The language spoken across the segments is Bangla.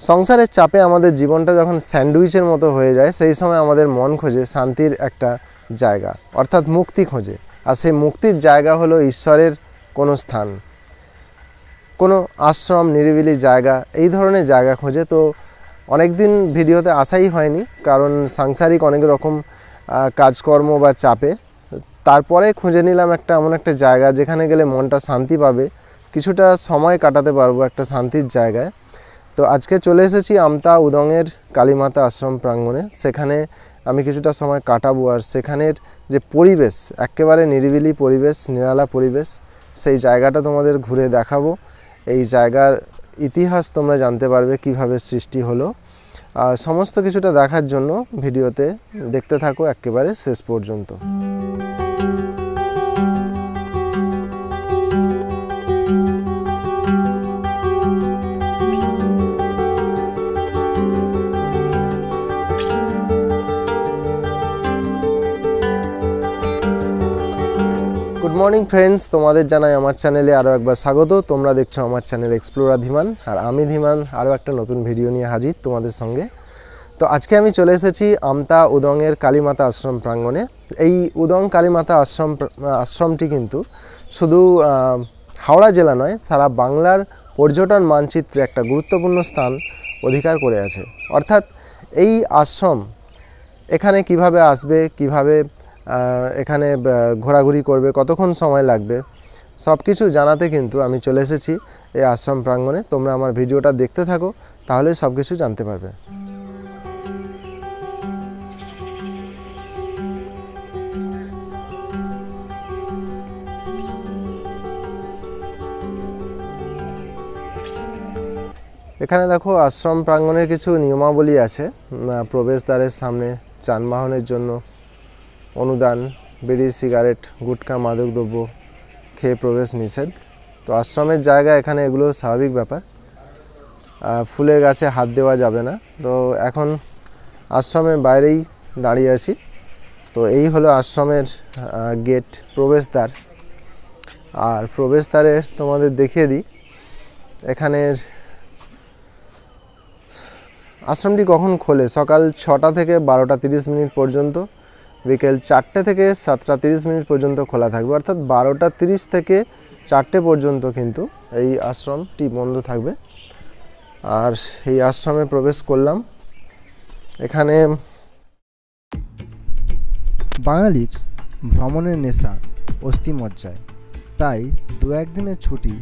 সংসারের চাপে আমাদের জীবনটা যখন স্যান্ডউইচের মতো হয়ে যায়, সেই সময় আমাদের মন খোঁজে শান্তির একটা জায়গা, অর্থাৎ মুক্তি খোঁজে। আর সেই মুক্তির জায়গা হলো ঈশ্বরের কোনো স্থান, কোনো আশ্রম, নিরিবিলি জায়গা, এই ধরনের জায়গা খোঁজে। তো অনেক দিন ভিডিওতে আসাই হয়নি, কারণ সাংসারিক অনেক রকম কাজকর্ম বা চাপে। তারপরে খুঁজে নিলাম এমন একটা জায়গা যেখানে গেলে মনটা শান্তি পাবে, কিছুটা সময় কাটাতে পারবো একটা শান্তির জায়গায়। তো আজকে চলে এসেছি আমতা উদংয়ের কালীমাতা আশ্রম প্রাঙ্গণে। সেখানে আমি কিছুটা সময় কাটাবো, আর সেখানের যে পরিবেশ, একেবারে নিরিবিলি পরিবেশ, নিরালা পরিবেশ, সেই জায়গাটা তোমাদের ঘুরে দেখাবো। এই জায়গার ইতিহাস তোমরা জানতে পারবে, কিভাবে সৃষ্টি হলো। সমস্ত কিছুটা দেখার জন্য ভিডিওতে দেখতে থাকো একেবারে শেষ পর্যন্ত। গুড মর্নিং ফ্রেন্ডস, তোমাদের জানাই আমার চ্যানেলে আরও একবার স্বাগত। তোমরা দেখছো আমার চ্যানেল এক্সপ্লোরার ধীমান, আর আমি ধীমান আরও একটা নতুন ভিডিও নিয়ে হাজির তোমাদের সঙ্গে। তো আজকে আমি চলে এসেছি আমতা উদংয়ের কালীমাতা আশ্রম প্রাঙ্গণে। এই উদং কালীমাতা আশ্রমটি কিন্তু শুধু হাওড়া জেলা নয়, সারা বাংলার পর্যটন মানচিত্রে একটা গুরুত্বপূর্ণ স্থান অধিকার করে আছে। অর্থাৎ এই আশ্রম এখানে কিভাবে আসবে, কিভাবে এখানে ঘোরাঘুরি করবে, কতক্ষণ সময় লাগবে, সব কিছু জানাতে কিন্তু আমি চলে এসেছি এই আশ্রম প্রাঙ্গণে। তোমরা আমার ভিডিওটা দেখতে থাকো, তাহলে সব কিছু জানতে পারবে। এখানে দেখো আশ্রম প্রাঙ্গণের কিছু নিয়মাবলী আছে। প্রবেশদ্বারের সামনে যানবাহনের জন্য অনুদান, বিড়ি, সিগারেট, গুটখা, মাদকদ্রব্য খেয়ে প্রবেশ নিষেধ। তো আশ্রমের জায়গা, এখানে এগুলো স্বাভাবিক ব্যাপার। ফুলের গাছে হাত দেওয়া যাবে না। তো এখন আশ্রমের বাইরেই দাঁড়িয়ে আছি। তো এই হলো আশ্রমের গেট, প্রবেশদ্বার। আর প্রবেশদ্বারে তোমাদের দেখিয়ে দিই এখানের আশ্রমটি কখন খোলে। সকাল 6টা থেকে 12টা 30 মিনিট পর্যন্ত, বিকেল 4টে থেকে 7টা 30 মিনিট পর্যন্ত খোলা থাকবে। অর্থাৎ 12টা 30 থেকে 4টে পর্যন্ত কিন্তু এই আশ্রমটি বন্ধ থাকবে। আর এই আশ্রমে প্রবেশ করলাম। এখানে বাঙালির ভ্রমণের নেশা অস্থিমজ্জায়, তাই 2-1 দিনের ছুটি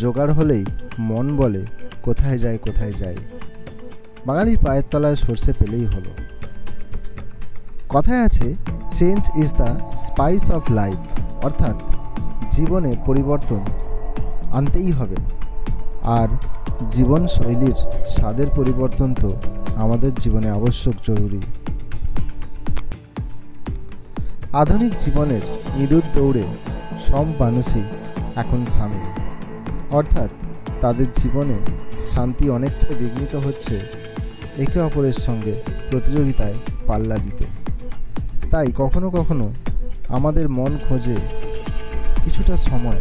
জোগাড় হলেই মন বলে কোথায় যায় কোথায় যায়। বাঙালির পায়ের তলায় সর্ষে পেলেই হলো। কথায় আছে, change is the spice of life, অর্থাৎ জীবনে পরিবর্তন আনতেই হবে। আর জীবনশৈলীর স্বাদের পরিবর্তন তো আমাদের জীবনে আবশ্যক, জরুরি। আধুনিক জীবনের ইঁদুর দৌড়ে সব মানুষই এখন সামিল, অর্থাৎ তাদের জীবনে শান্তি অনেকটাই বিঘ্নিত হচ্ছে একে অপরের সঙ্গে প্রতিযোগিতায় পাল্লা দিতে। তাই কখনো কখনো আমাদের মন খোঁজে কিছুটা সময়,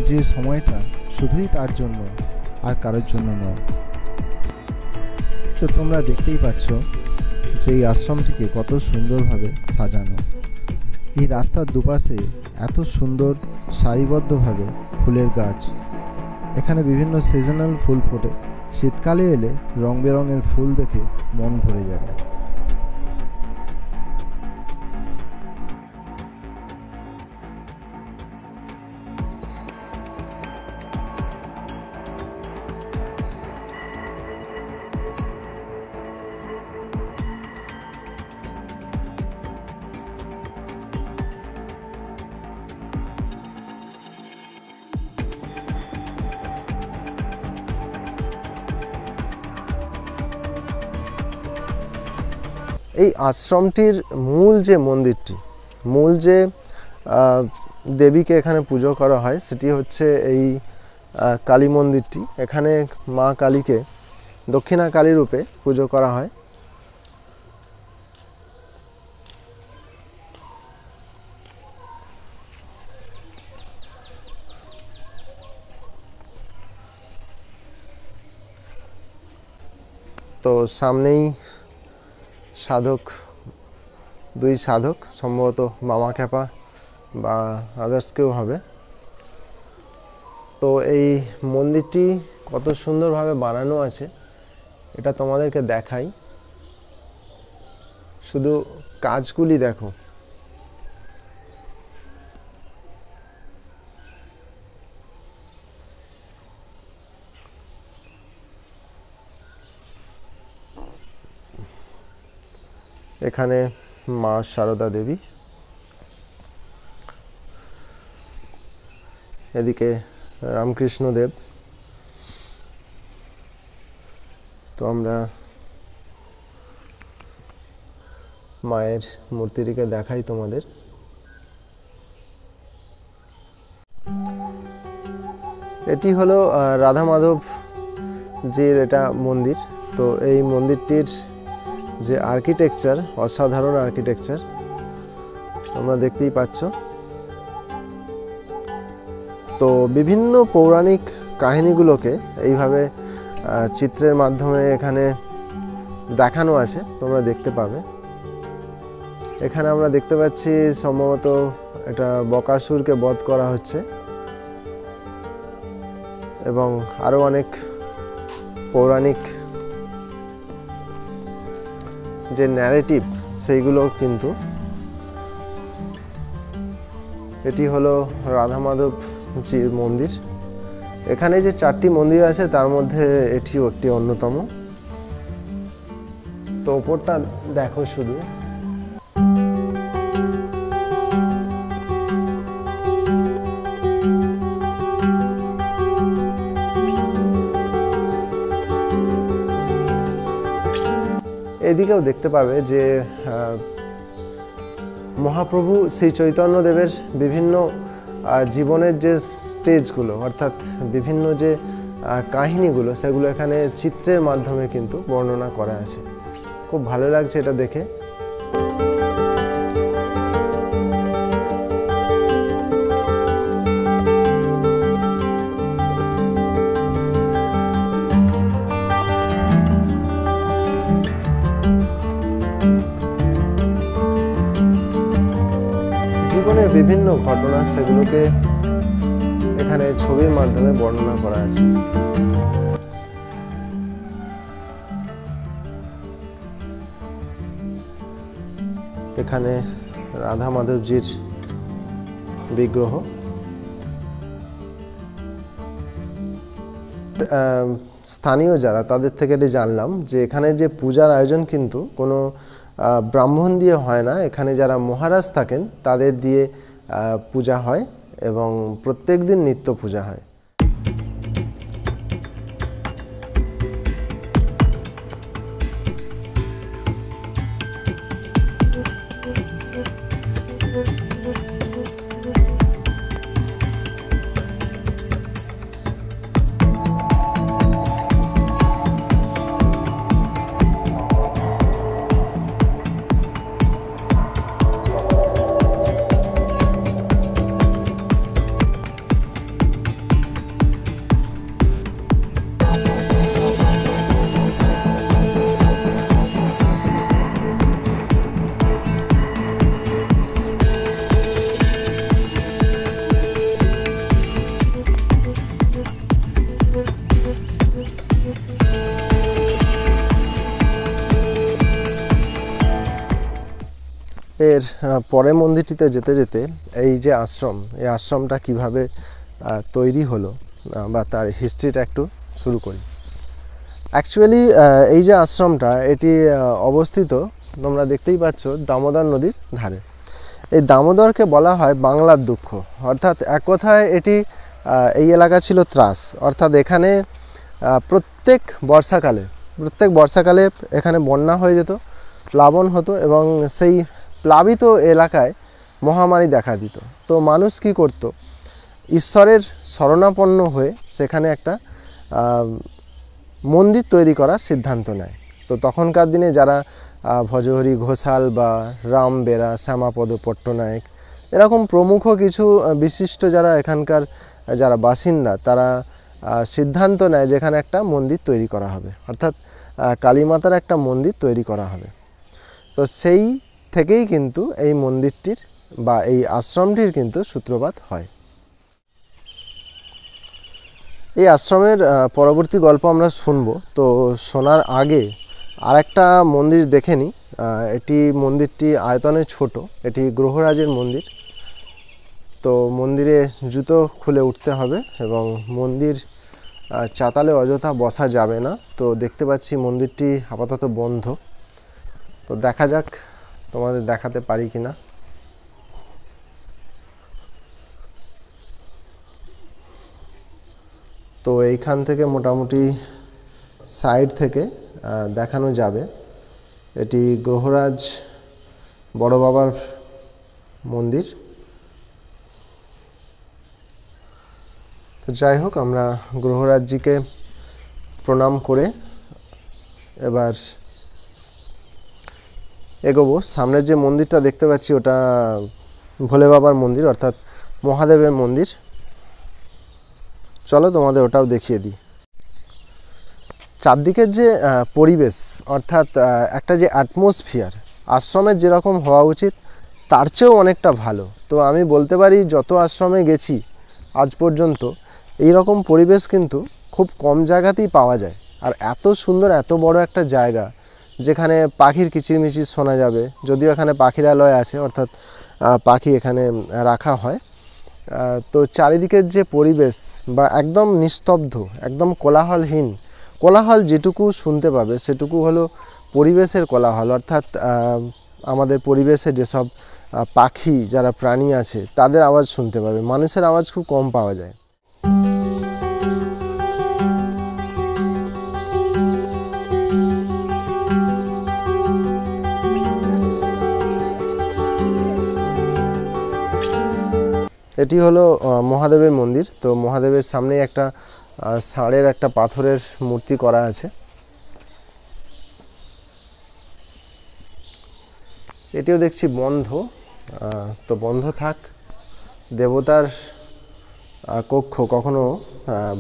যে সময়টা শুধুই তার জন্য আর কারোর জন্য নয়। তো তোমরা দেখতেই পাচ্ছ যে এই আশ্রমটিকে কত সুন্দরভাবে সাজানো। এই রাস্তার দুপাশে এত সুন্দর সারিবদ্ধভাবে ফুলের গাছ। এখানে বিভিন্ন সিজনাল ফুল ফোটে। শীতকালে এলে রং বেরঙের ফুল দেখে মন ভরে যাবে। এই আশ্রমটির মূল যে মন্দিরটি, মূল যে দেবীকে এখানে পুজো করা হয়, সেটি হচ্ছে এই কালী মন্দিরটি। এখানে মা কালীকে দক্ষিণা কালী রূপে পুজো করা হয়। তো সামনেই সাধক, দুই সাধক, সম্ভবত মামা খ্যাপা বা আদার্স কেউ হবে। তো এই মন্দিরটি কত সুন্দরভাবে বানানো আছে এটা তোমাদেরকে দেখাই, শুধু কাজগুলি দেখো। এখানে মা সারদা দেবী, এদিকে রামকৃষ্ণ দেব। তো আমরা মায়ের মূর্তিটিকে দেখাই তোমাদের। এটি হলো রাধা মাধব জির এটা মন্দির। তো এই মন্দিরটির যে আর্কিটেকচার, অসাধারণ আর্কিটেকচার, তোমরা দেখতেই পাচ্ছ। তো বিভিন্ন পৌরাণিক কাহিনীগুলোকে এইভাবে চিত্রের মাধ্যমে এখানে দেখানো আছে, তোমরা দেখতে পাবে। এখানে আমরা দেখতে পাচ্ছি সম্ভবত এটা বকাসুরকে বধ করা হচ্ছে এবং আরও অনেক পৌরাণিক যে ন্যারেটিভ সেইগুলো কিন্তু। এটি হলো রাধা মাধব জির মন্দির। এখানে যে 4টি মন্দির আছে তার মধ্যে এটিও একটি অন্যতম। তো ওপরটা দেখো শুধু, এদিকেও দেখতে পাবে যে মহাপ্রভু শ্রী চৈতন্যদেবের বিভিন্ন জীবনের যে স্টেজগুলো, অর্থাৎ বিভিন্ন যে কাহিনীগুলো, সেগুলো এখানে চিত্রের মাধ্যমে কিন্তু বর্ণনা করা আছে। খুব ভালো লাগছে এটা দেখে। জীবনের বিভিন্ন ঘটনা, সেগুলোকে এখানে ছবির মাধ্যমে বর্ণনা করা আছে। এখানে রাধা মাধবজির বিগ্রহ। স্থানীয় যারা, তাদের থেকে এটি জানলাম যে এখানে যে পূজার আয়োজন কিন্তু কোনো ব্রাহ্মণ দিয়ে হয় না। এখানে যারা মহারাজ থাকেন তাদের দিয়ে পূজা হয় এবং প্রত্যেক দিন নিত্য পূজা হয়। এর পরে মন্দিরটিতে যেতে যেতে এই যে আশ্রম, এই আশ্রমটা কিভাবে তৈরি হলো বা তার হিস্ট্রিটা একটু শুরু করি। অ্যাকচুয়ালি এই যে আশ্রমটা, এটি অবস্থিত, তোমরা দেখতেই পাচ্ছ, দামোদর নদীর ধারে। এই দামোদরকে বলা হয় বাংলার দুঃখ, অর্থাৎ এক কথায় এটি এই এলাকা ছিল ত্রাস। অর্থাৎ এখানে প্রত্যেক বর্ষাকালে এখানে বন্যা হয়ে যেত, প্লাবন হতো এবং সেই প্লাবিত এলাকায় মহামারী দেখা দিত। তো মানুষ কি করত, ঈশ্বরের শরণাপন্ন হয়ে সেখানে একটা মন্দির তৈরি করার সিদ্ধান্ত নেয়। তো তখনকার দিনে যারা ভজহরি ঘোষাল বা রাম বেরা, শ্যামাপদ পট্টনায়ক, এরকম প্রমুখ কিছু বিশিষ্ট যারা এখানকার যারা বাসিন্দা, তারা সিদ্ধান্ত নেয় যেখানে একটা মন্দির তৈরি করা হবে। অর্থাৎ কালীমাতার একটা মন্দির তৈরি করা হবে। তো সেই থেকেই কিন্তু এই মন্দিরটির বা এই আশ্রমটির কিন্তু সূত্রপাত হয়। এই আশ্রমের পরবর্তী গল্প আমরা শুনবো। তো শোনার আগে আরেকটা মন্দির দেখে নিই। মন্দিরটি আয়তনে ছোট, এটি গ্রহরাজের মন্দির। তো মন্দিরে জুতো খুলে উঠতে হবে এবং মন্দির চাতালে অযথা বসা যাবে না। তো দেখতে পাচ্ছি মন্দিরটি আপাতত বন্ধ। তো দেখা যাক তোমাদের দেখাতে পারি কিনা। তো এইখান থেকে মোটামুটি সাইড থেকে দেখানো যাবে। এটি গ্রহরাজ বড় বাবার মন্দির। তো যাই হোক, আমরা গ্রহরাজজিকে প্রণাম করে এবার এগোবো। সামনের যে মন্দিরটা দেখতে পাচ্ছি ওটা ভোলে বাবার মন্দির, অর্থাৎ মহাদেবের মন্দির। চলো তোমাদের ওটাও দেখিয়ে দিই। চারদিকের যে পরিবেশ, অর্থাৎ একটা যে অ্যাটমসফিয়ার আশ্রমের যেরকম হওয়া উচিত তার চেয়েও অনেকটা ভালো। তো আমি বলতে পারি যত আশ্রমে গেছি আজ পর্যন্ত এই রকম পরিবেশ কিন্তু খুব কম জায়গাতেই পাওয়া যায়। আর এত সুন্দর, এত বড় একটা জায়গা যেখানে পাখির কিচিরমিচির শোনা যাবে, যদিও এখানে পাখিরালয় আছে, অর্থাৎ পাখি এখানে রাখা হয়। তো চারিদিকের যে পরিবেশ বা একদম নিস্তব্ধ, একদম কোলাহলহীন, কোলাহল যেটুকু শুনতে পাবে সেটুকু হলো পরিবেশের কোলাহল। অর্থাৎ আমাদের পরিবেশে যেসব পাখি, যারা প্রাণী আছে তাদের আওয়াজ শুনতে পাবে। মানুষের আওয়াজ খুব কম পাওয়া যায়। এটি হলো মহাদেবের মন্দির। তো মহাদেবের সামনে একটা ষাঁড়ের একটা পাথরের মূর্তি করা আছে। এটিও দেখছি বন্ধ। তো বন্ধ থাক। দেবতার কক্ষ কখনো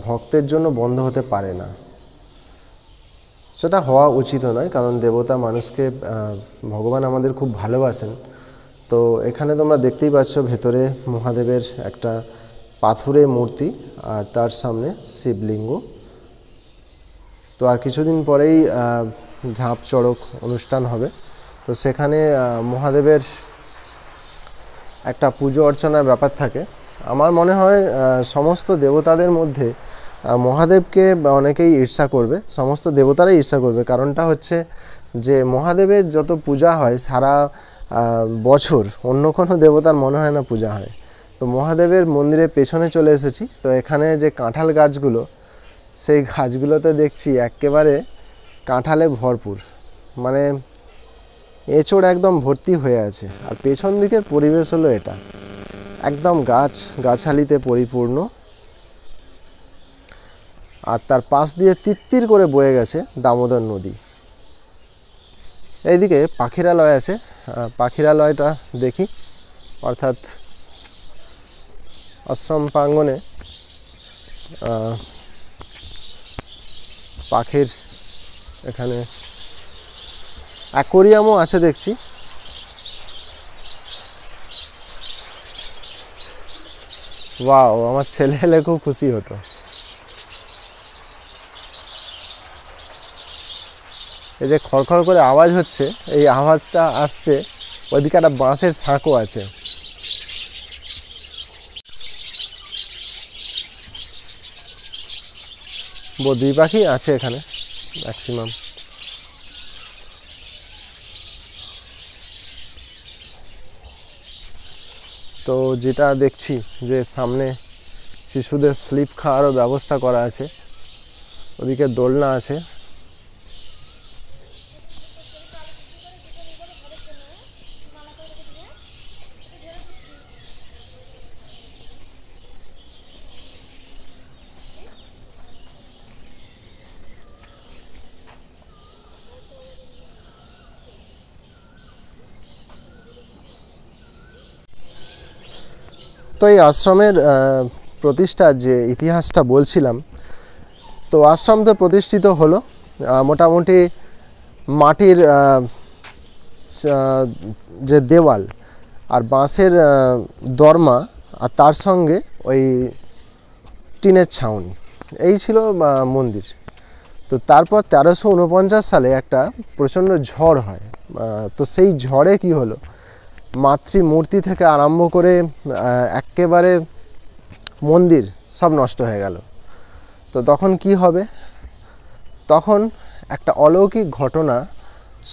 ভক্তের জন্য বন্ধ হতে পারে না, সেটা হওয়া উচিত নয়, কারণ দেবতা মানুষকে, ভগবান আমাদের খুব ভালোবাসেন। তো এখানে তোমরা দেখতেই পাচ্ছ ভেতরে মহাদেবের একটা পাথুরে মূর্তি আর তার সামনে শিবলিঙ্গ। তো আর কিছুদিন পরেই ঝাঁপ চড়ক অনুষ্ঠান হবে। তো সেখানে মহাদেবের একটা পুজো অর্চনার ব্যাপার থাকে। আমার মনে হয় সমস্ত দেবতাদের মধ্যে মহাদেবকে অনেকেই ঈর্ষা করবে, সমস্ত দেবতারাই ঈর্ষা করবে। কারণটা হচ্ছে যে মহাদেবের যত পূজা হয় সারা বছর অন্য কোনো দেবতার মনে হয় না পূজা হয়। তো মহাদেবের মন্দিরের পেছনে চলে এসেছি। তো এখানে যে কাঁঠাল গাছগুলো, সেই গাছগুলোতে দেখছি একেবারে কাঁঠালে ভরপুর, মানে এঁচোড় একদম ভর্তি হয়ে আছে। আর পেছন দিকের পরিবেশ হলো এটা, একদম গাছালিতে পরিপূর্ণ। আর তার পাশ দিয়ে তিত্তির করে বয়ে গেছে দামোদর নদী। এইদিকে পাখিরালয় আছে, পাখিরালয়টা দেখি। অর্থাৎ আশ্রম প্রাঙ্গণে পাখির এখানে অ্যাকোরিয়ামও আছে দেখছি। ওয়াও, আমার ছেলে এলে খুব খুশি হতো। এই যে খড়খড় করে আওয়াজ হচ্ছে, এই আওয়াজটা আসছে ওইদিকে একটা বাঁশের সাঁকো আছে। বদ্রি পাখি আছে এখানে ম্যাক্সিমাম। তো যেটা দেখছি যে সামনে শিশুদের স্লিপ খাওয়ারও ব্যবস্থা করা আছে, ওদিকে দোলনা আছে। তো এই আশ্রমের প্রতিষ্ঠার যে ইতিহাসটা বলছিলাম, তো আশ্রম তো প্রতিষ্ঠিত হলো মোটামুটি মাটির যে দেওয়াল আর বাঁশের দরমা আর তার সঙ্গে ওই টিনের ছাউনি, এই ছিল মন্দির। তো তারপর 1349 সালে একটা প্রচণ্ড ঝড় হয়। তো সেই ঝড়ে কি হলো, মাতৃমূর্তি থেকে আরম্ভ করে একেবারে মন্দির সব নষ্ট হয়ে গেল। তো তখন কি হবে, তখন একটা অলৌকিক ঘটনা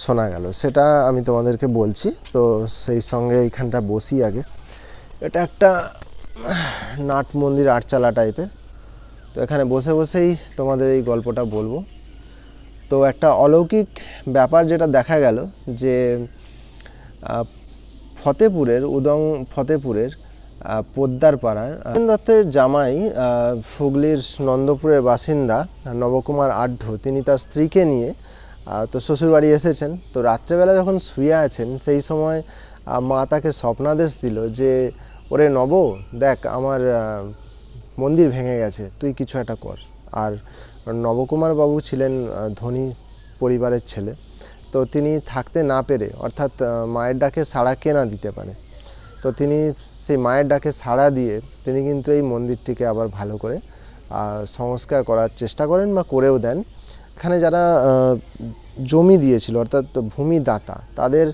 শোনা গেল, সেটা আমি তোমাদেরকে বলছি। তো সেই সঙ্গে এইখানটা বসি আগে। এটা একটা নাট মন্দির, আটচালা টাইপের। তো এখানে বসে বসেই তোমাদের এই গল্পটা বলবো। তো একটা অলৌকিক ব্যাপার যেটা দেখা গেল যে ফতেপুরের পোদ্দার পাড়ার দত্তের জামাই, হুগলির নন্দপুরের বাসিন্দা নবকুমার আঢ্য, তিনি তার স্ত্রীকে নিয়ে তো শ্বশুরবাড়ি এসেছেন। তো রাত্রেবেলা যখন শুয়ে আছেন, সেই সময় মা তাকে স্বপ্নাদেশ দিল যে, ওরে নব, দেখ আমার মন্দির ভেঙে গেছে, তুই কিছু একটা কর। আর নবকুমার বাবু ছিলেন ধনী পরিবারের ছেলে। তো তিনি থাকতে না পেরে, অর্থাৎ মায়ের ডাকে সাড়া কে না দিতে পারে, তো তিনি সেই মায়ের ডাকে সাড়া দিয়ে তিনি কিন্তু এই মন্দিরটিকে আবার ভালো করে সংস্কার করার চেষ্টা করেন বা করেও দেন। এখানে যারা জমি দিয়েছিল, অর্থাৎ ভূমিদাতা, তাদের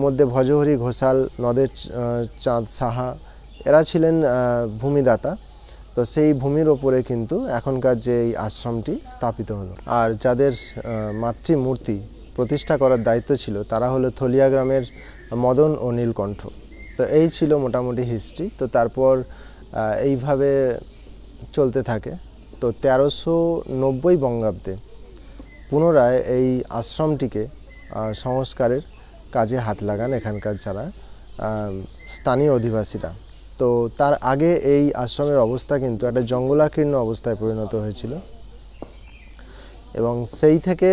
মধ্যে ভজহরি ঘোষাল, নদের চাঁদ সাহা, এরা ছিলেন ভূমিদাতা। তো সেই ভূমির ওপরে কিন্তু এখনকার যে এই আশ্রমটি স্থাপিত হলো। আর যাদের মাতৃমূর্তি প্রতিষ্ঠা করার দায়িত্ব ছিল, তারা হলো থলিয়া গ্রামের মদন ও নীলকণ্ঠ। তো এই ছিল মোটামুটি হিস্ট্রি। তো তারপর এইভাবে চলতে থাকে। তো 1390 বঙ্গাব্দে পুনরায় এই আশ্রমটিকে সংস্কারের কাজে হাত লাগান এখানকার যারা স্থানীয় অধিবাসীরা। তো তার আগে এই আশ্রমের অবস্থা কিন্তু একটা জঙ্গলাকীর্ণ অবস্থায় পরিণত হয়েছিল, এবং সেই থেকে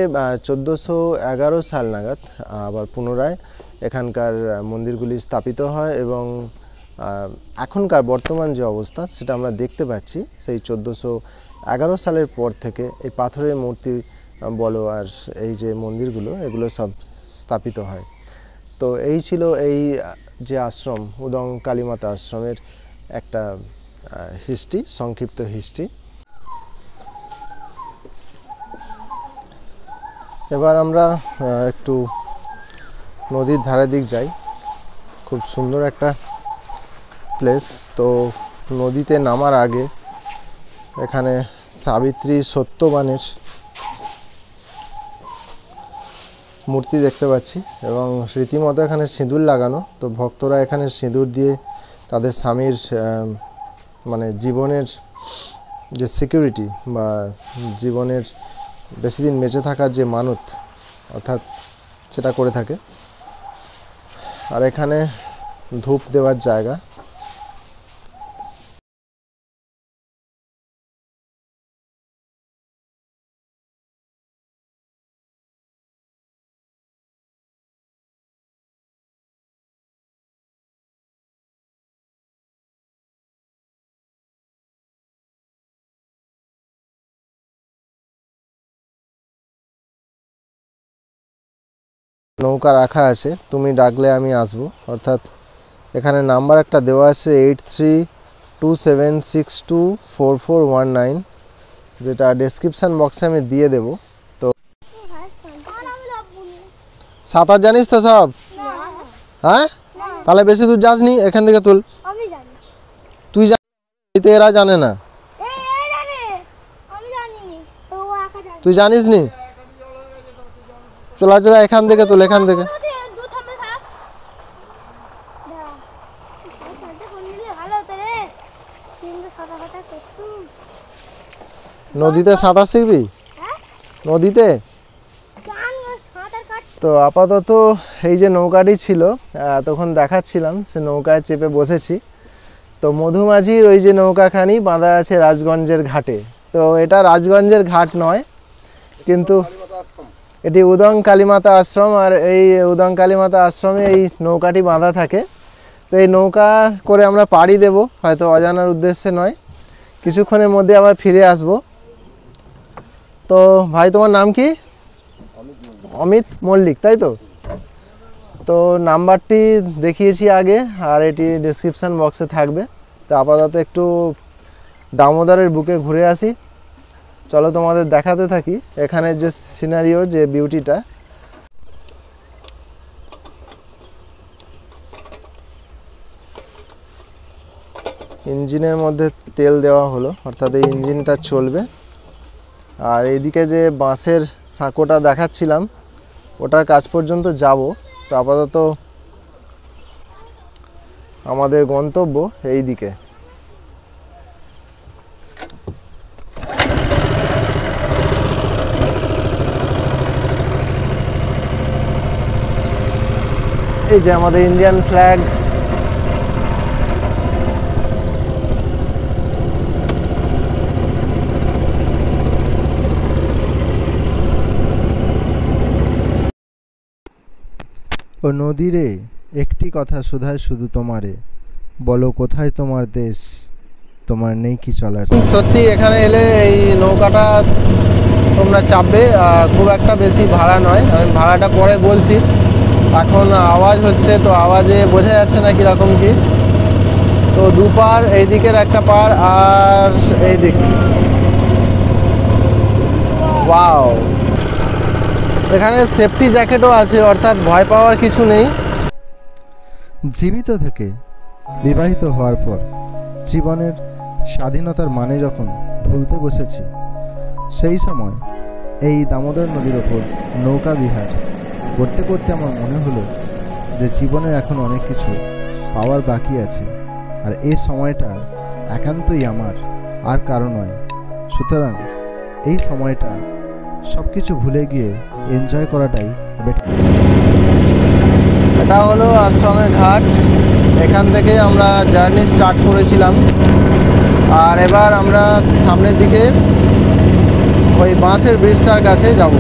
1411 সাল নাগাদ আবার পুনরায় এখানকার মন্দিরগুলি স্থাপিত হয়। এবং এখনকার বর্তমান যে অবস্থা সেটা আমরা দেখতে পাচ্ছি, সেই 1411 সালের পর থেকে এই পাথরের মূর্তি বলো আর এই যে মন্দিরগুলো, এগুলো সব স্থাপিত হয়। তো এই ছিল এই যে আশ্রম, উদং কালীমাতা আশ্রমের একটা হিস্ট্রি, সংক্ষিপ্ত হিস্ট্রি। এবার আমরা একটু নদীর ধারে দিক যাই। খুব সুন্দর একটা প্লেস। তো নদীতে নামার আগে এখানে সাবিত্রী সত্যবানের মূর্তি দেখতে পাচ্ছি, এবং রীতিমতো এখানে সিঁদুর লাগানো। তো ভক্তরা এখানে সিঁদুর দিয়ে তাদের স্বামীর মানে জীবনের যে সিকিউরিটি বা জীবনের বেশি দিন বেঁচে থাকার যে মানত, অর্থাৎ সেটা করে থাকে। আর এখানে ধূপ দেওয়ার জায়গা। নৌকা রাখা আছে, তুমি ডাকলে আমি আসবো। অর্থাৎ এখানে নাম্বার একটা দেওয়া আছে 8327624419, যেটা ডেসক্রিপশান বক্সে আমি দিয়ে দেব। তো সাঁতার জানিস তো সব? হ্যাঁ, তাহলে বেশি দূর যাসনি, এখান থেকে তুল। তুই জানিস, এরা জানে না। তুই জানিস নি? চলা চলা, এখান থেকে তুল, এখান থেকে। নদীতে সাঁতার শিখবি? নদীতে? তো আপাতত এই যে নৌকাটি ছিল, তখন দেখাচ্ছিলাম, সে নৌকায় চেপে বসেছি। তো মধুমাঝির ওই যে নৌকাখানি বাঁধা আছে রাজগঞ্জের ঘাটে। তো এটা রাজগঞ্জের ঘাট নয়, কিন্তু এটি উদং কালীমাতা আশ্রম। আর এই উদং কালীমাতা আশ্রমে এই নৌকাটি বাঁধা থাকে। তো এই নৌকা করে আমরা পাড়ি দেব, হয়তো অজানার উদ্দেশ্যে নয়, কিছুক্ষণের মধ্যে আবার ফিরে আসব। তো ভাই তোমার নাম কি? অমিত মল্লিক, তাই তো? তো নাম্বারটি দেখিয়েছি আগে, আর এটি ডেসক্রিপশান বক্সে থাকবে। তো আপাতত একটু দামোদরের বুকে ঘুরে আসি। চলো তোমাদের দেখাতে থাকি এখানে যে সিনারিও, যে বিউটিটা। ইঞ্জিনের মধ্যে তেল দেওয়া হলো, অর্থাৎ এই ইঞ্জিনটা চলবে। আর এইদিকে যে বাঁশের সাঁকোটা দেখাচ্ছিলাম, ওটার কাজ পর্যন্ত যাব। তো আপাতত আমাদের গন্তব্য এই দিকে। এই যে আমাদের ইন্ডিয়ান ফ্ল্যাগ। ও নদীরে একটি কথা শুধায় শুধু তোমারে, বলো কোথায় তোমার দেশ, তোমার নেই কি চলার। সত্যি এখানে এলে এই নৌকাটা তোমরা চাপবে, খুব একটা বেশি ভাড়া নয়। আমি ভাড়াটা পরে বলছি। এখন আওয়াজ হচ্ছে, তো আওয়াজে বোঝা যাচ্ছে না কীরকম কি। তো দুপার, এই দিকের একটা পার আর এই দিক। ওয়াও, এখানে সেফটি জ্যাকেটও আছে, অর্থাৎ ভয় পাওয়ার কিছু নেই। জীবিত থেকে বিবাহিত হওয়ার পর জীবনের স্বাধীনতার মানে যখন ভুলতে বসেছি, সেই সময় এই দামোদর নদীর ওপর নৌকা বিহার করতে করতে আমার মনে হলো যে জীবনের এখন অনেক কিছু পাওয়ার বাকি আছে, আর এই সময়টা একান্তই আমার, আর কারো নয়। সুতরাং এই সময়টা সব কিছু ভুলে গিয়ে এনজয় করাটাই বেটার। এটা হলো আশ্রমের ঘাট। এখান থেকে আমরা জার্নি স্টার্ট করেছিলাম, আর এবার আমরা সামনের দিকে ওই বাঁশের ব্রিজটার কাছে যাব।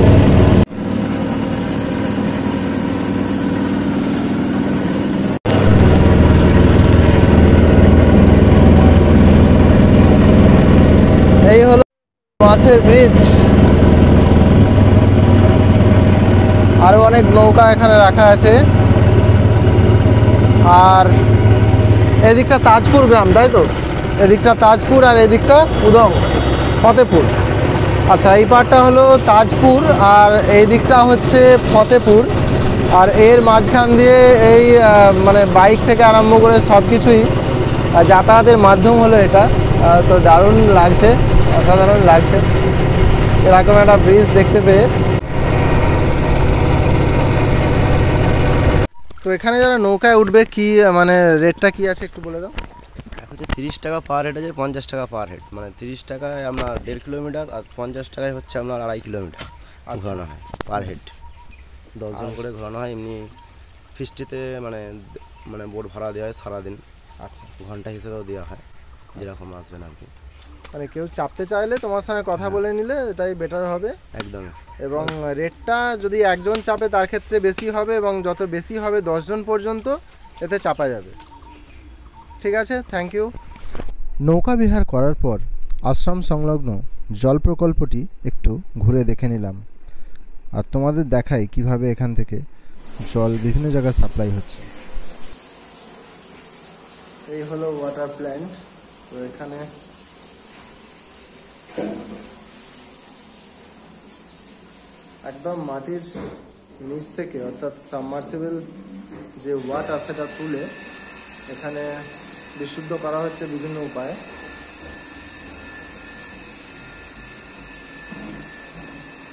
এই হলো বাঁশের ব্রিজ। আরও অনেক নৌকা এখানে রাখা আছে। আর এদিকটা তাজপুর গ্রাম, তাই তো? এদিকটা তাজপুর আর এদিকটা উদং ফতেপুর। আচ্ছা, এই পারটা হলো তাজপুর আর এই দিকটা হচ্ছে ফতেপুর। আর এর মাঝখান দিয়ে এই মানে বাইক থেকে আরম্ভ করে সব কিছুই যাতায়াতের মাধ্যম হলো এটা। তো দারুণ লাগছে, অসাধারণ লাগছে এরকম একটা ব্রিজ দেখতে পেয়ে। তো এখানে যারা নৌকায় উঠবে, কি মানে রেটটা কি আছে একটু বলে দাও। এখন হচ্ছে 30 টাকা পার হেড আছে, 50 টাকা পার হেড, মানে 30 টাকায় আপনার 1.5 কিলোমিটার আর 50 টাকায় হচ্ছে আপনার 2.5 কিলোমিটার ঘোরানো হয় পার হেড। 10 জন করে ঘোরানো হয়। এমনি ফিস্টিতে মানে মানে বোট ভাড়া দেওয়া হয় সারাদিন। আচ্ছা, ঘন্টা হিসেবেও দেওয়া হয়, যেরকম আসবেন আর কি। মানে কেউ চাপতে চাইলে তোমার সঙ্গে কথা বলে নিলে এটাই বেটার হবে একদমই। এবং রেটটা যদি একজন চাপে তার ক্ষেত্রে বেশি হবে, এবং যত বেশি হবে 10 জন পর্যন্ত এতে চাপা যাবে। ঠিক আছে, থ্যাংক ইউ। নৌকা বিহার করার পর আশ্রম সংলগ্ন জল প্রকল্পটি একটু ঘুরে দেখে নিলাম, আর তোমাদের দেখাই কিভাবে এখান থেকে জল বিভিন্ন জায়গায় সাপ্লাই হচ্ছে। এই হলো ওয়াটার প্ল্যান্ট। তো এখানে একদম মাটির নিচ থেকে, অর্থাৎ সাবমার্সিবল যে ওয়াটার সেটা তুলে এখানে বিশুদ্ধ করা হচ্ছে বিভিন্ন উপায়ে।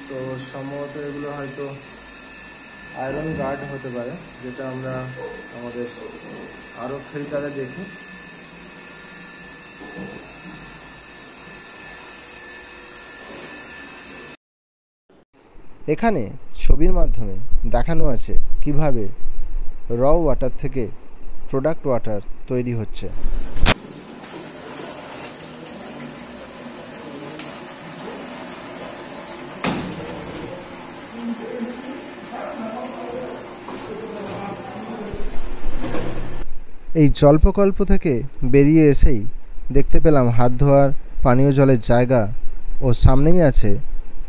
তো সম্ভবত এগুলো হয়তো আয়রন গার্ড হতে পারে, যেটা আমরা আমাদের আরও ফিল্টারে দেখি। এখানে ছবির মাধ্যমে দেখানো আছে কিভাবে র ওয়াটার থেকে প্রোডাক্ট ওয়াটার তৈরি হচ্ছে। এই জল প্রকল্প থেকে বেরিয়ে এসেই দেখতে পেলাম হাত ধোয়ার পানীয় জলের জায়গা, ও সামনেই আছে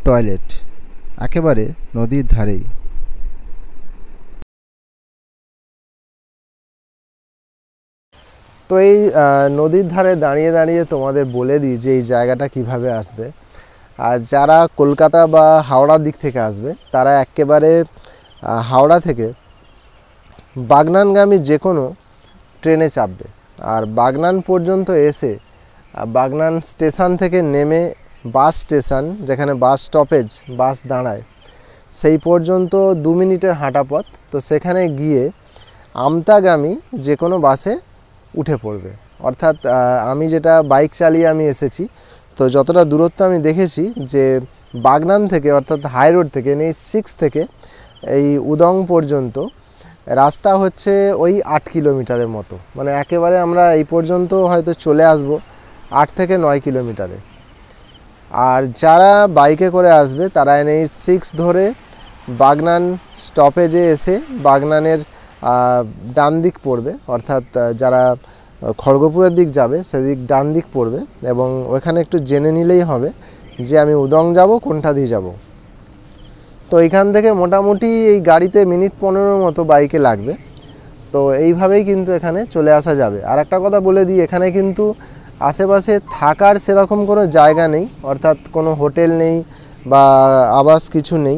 টয়লেট একেবারে নদীর ধারেই। তো এই নদীর ধারে দাঁড়িয়ে দাঁড়িয়ে তোমাদের বলে দিই যে এই জায়গাটা কিভাবে আসবে। আর যারা কলকাতা বা হাওড়ার দিক থেকে আসবে তারা একেবারে হাওড়া থেকে বাগনানগামী যে কোনো ট্রেনে চাপবে। আর বাগনান পর্যন্ত এসে বাগনান স্টেশন থেকে নেমে বাস স্টেশন, যেখানে বাস স্টপেজ, বাস দাঁড়ায়, সেই পর্যন্ত 2 মিনিটের হাঁটা পথ। তো সেখানে গিয়ে আমতাগামী যে কোনো বাসে উঠে পড়বে। অর্থাৎ আমি যেটা বাইক চালিয়ে আমি এসেছি, তো যতটা দূরত্ব আমি দেখেছি যে বাগনান থেকে অর্থাৎ হাই রোড থেকে NH6 থেকে এই উদং পর্যন্ত রাস্তা হচ্ছে ওই 8 কিলোমিটারের মতো। মানে একেবারে আমরা এই পর্যন্ত হয়তো চলে আসব 8 থেকে 9 কিলোমিটারে। আর যারা বাইকে করে আসবে তারা NH6 ধরে বাগনান স্টপেজে এসে বাগনানের ডান দিক পড়বে, অর্থাৎ যারা খড়গপুরের দিক যাবে সেদিক ডান দিক পড়বে, এবং ওইখানে একটু জেনে নিলেই হবে যে আমি উদং যাব কোনটা দিয়ে যাব। তো এইখান থেকে মোটামুটি এই গাড়িতে মিনিট 15 মতো বাইকে লাগবে। তো এইভাবেই কিন্তু এখানে চলে আসা যাবে। আর একটা কথা বলে দিই, এখানে কিন্তু আশেপাশে থাকার সেরকম কোনো জায়গা নেই, অর্থাৎ কোনো হোটেল নেই বা আবাস কিছু নেই।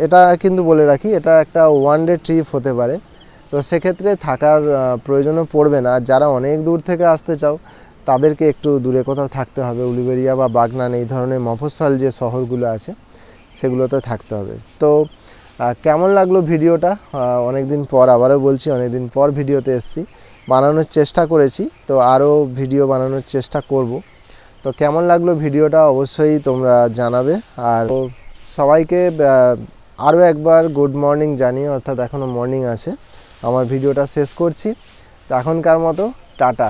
এটা কিন্তু বলে রাখি, এটা একটা 1 ডে ট্রিপ হতে পারে। তো সেক্ষেত্রে থাকার প্রয়োজনও পড়বে না। যারা অনেক দূর থেকে আসতে চাও তাদেরকে একটু দূরে কোথাও থাকতে হবে, উলুবেড়িয়া বা বাগনান এই ধরনের মফস্বল যে শহরগুলো আছে সেগুলোতে থাকতে হবে। তো কেমন লাগলো ভিডিওটা? অনেক দিন পর, আবারও বলছি, অনেক দিন পর ভিডিওতে এসেছি, বানানোর চেষ্টা করেছি, তো আরও ভিডিও বানানোর চেষ্টা করব। তো কেমন লাগলো ভিডিওটা অবশ্যই তোমরা জানাবে। আর সবাইকে আরও একবার গুড মর্নিং জানিয়ে, অর্থাৎ এখনও মর্নিং আছে, আমার ভিডিওটা শেষ করছি। তো এখনকার মতো টাটা।